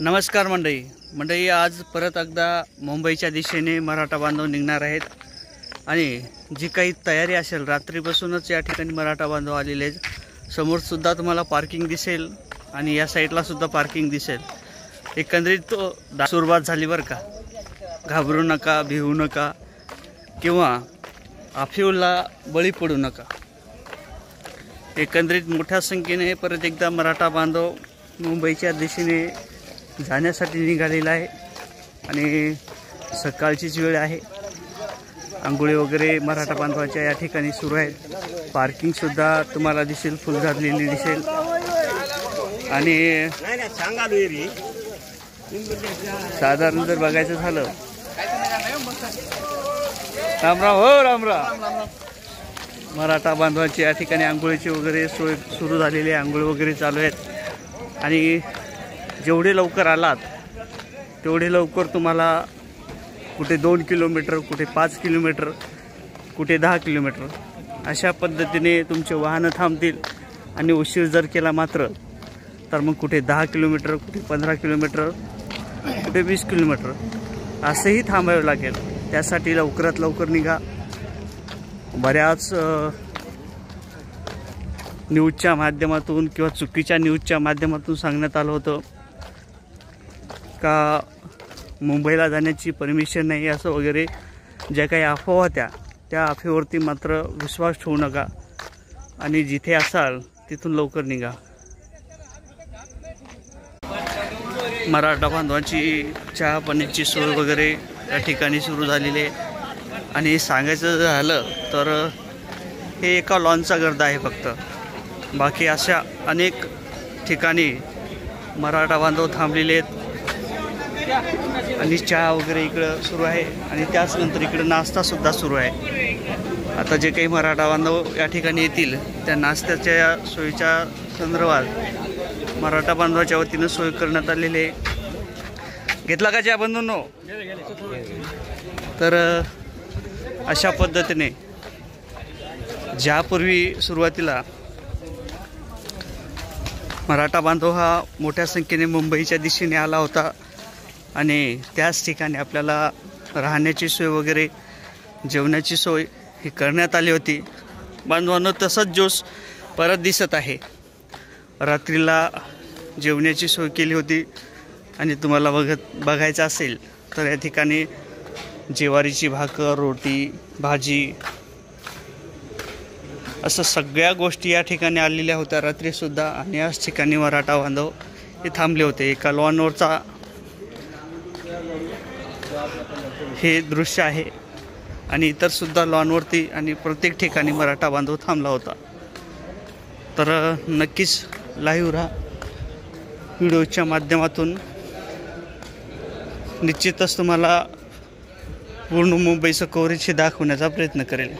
नमस्कार मंडळी, आज परत एकदा मुंबईच्या दिशेने मराठा बांधव निघणार आहेत आणि जी काही तयारी असेल रात्रीपासूनच या ठिकाणी मराठा बांधव आलेले आहेत। समोर सुद्धा तुम्हाला पार्किंग दिसेल आणि या साईडला सुद्धा पार्किंग दिसेल। एकंदरीत सुरुवात झाली बरं का। घाबरू नका, भिवू नका किंवा अफयूला बळी पडू नका। एकंदरीत मोठ्या संख्येने परत एकदा मराठा बांधव मुंबईच्या दिशेने जाण्यासाठी निघालेला आहे आणि सकाळचीच वेळ आहे। आंघोळी वगैरे मराठा बांधवाच्या या ठिकाणी सुरू आहे। पार्किंग सुद्धा तुम्हाला दिसेल, फुल झालेली दिसेल। आणि साधारण जर बघायचं झालं, रामराम हो रामराम, मराठा बांधवांची या ठिकाणी आंघोळीची वगैरे सोय सुरू झालेली आहे। आंघोळ वगैरे चालू आहेत आणि जेवढे लवकर आलात तेवढे लवकर तुम्हाला कुठे 2 किलोमीटर, कुठे 5 किलोमीटर, कुठे 10 किलोमीटर अशा पद्धतीने तुमचे वाहनं थांबतील। आणि उशीर जर केला मात्र तर मग कुठे 10 किलोमीटर, कुठे 15 किलोमीटर, कुठे 20 किलोमीटर असेही थांबावे लागेल। त्यासाठी लवकरात लवकर निघा। बऱ्याच न्यूजच्या माध्यमातून किंवा चुकीच्या न्यूजच्या माध्यमातून सांगण्यात आलं होतं का मुंबईला जाण्याची परमिशन नाही असं वगैरे ज्या काही अफवा होत्या, त्या अफवेवरती मात्र विश्वास ठेवू नका आणि जिथे असाल तिथून लवकर निघा। मराठा बांधवांची चहा पाण्याची सोय वगैरे या ठिकाणी सुरू झालेली आहे आणि सांगायचं झालं तर हे एका लॉनचा गर्द आहे फक्त। बाकी अशा अनेक ठिकाणी मराठा बांधव थांबलेले आहेत आणि चहा वगैरे इकडं सुरू आहे आणि त्याच नंतर इकडं नाश्तासुद्धा सुरू आहे। आता जे काही मराठा बांधव या ठिकाणी येतील त्या नाश्त्याच्या सोयीच्या संदर्भात मराठा बांधवाच्या वतीनं सोय करण्यात आलेली आहे। घेतला का चहा बंधूंनो? तर अशा पद्धतीने ज्यापूर्वी सुरुवातीला मराठा बांधव हा मोठ्या संख्येने मुंबईच्या दिशेने आला होता आणि त्याच ठिकाणी आपल्याला राहण्याची सोय वगैरे जेवणाची सोय ही करण्यात आली होती। बांधवांनो, तसंच जोश परत दिसत आहे। रात्रीला जेवणाची सोय केली होती आणि तुम्हाला बघायचं असेल तर या ठिकाणी ज्वारीची भाकर, रोटी, भाजी असं सगळ्या गोष्टी या ठिकाणी आलेल्या होत्या रात्रीसुद्धा। आणि याच ठिकाणी मराठा बांधव हे थांबले होते। एका लॉनवरचा हे दृश्य आहे आणि इतरसुद्धा लॉनवरती आणि प्रत्येक ठिकाणी मराठा बांधव थांबला होता। तर नक्कीच लाईव्ह राहा व्हिडिओच्या माध्यमातून। निश्चितच तुम्हाला पूर्ण मुंबईचं कव्हरेज दाखवण्याचा प्रयत्न करेल।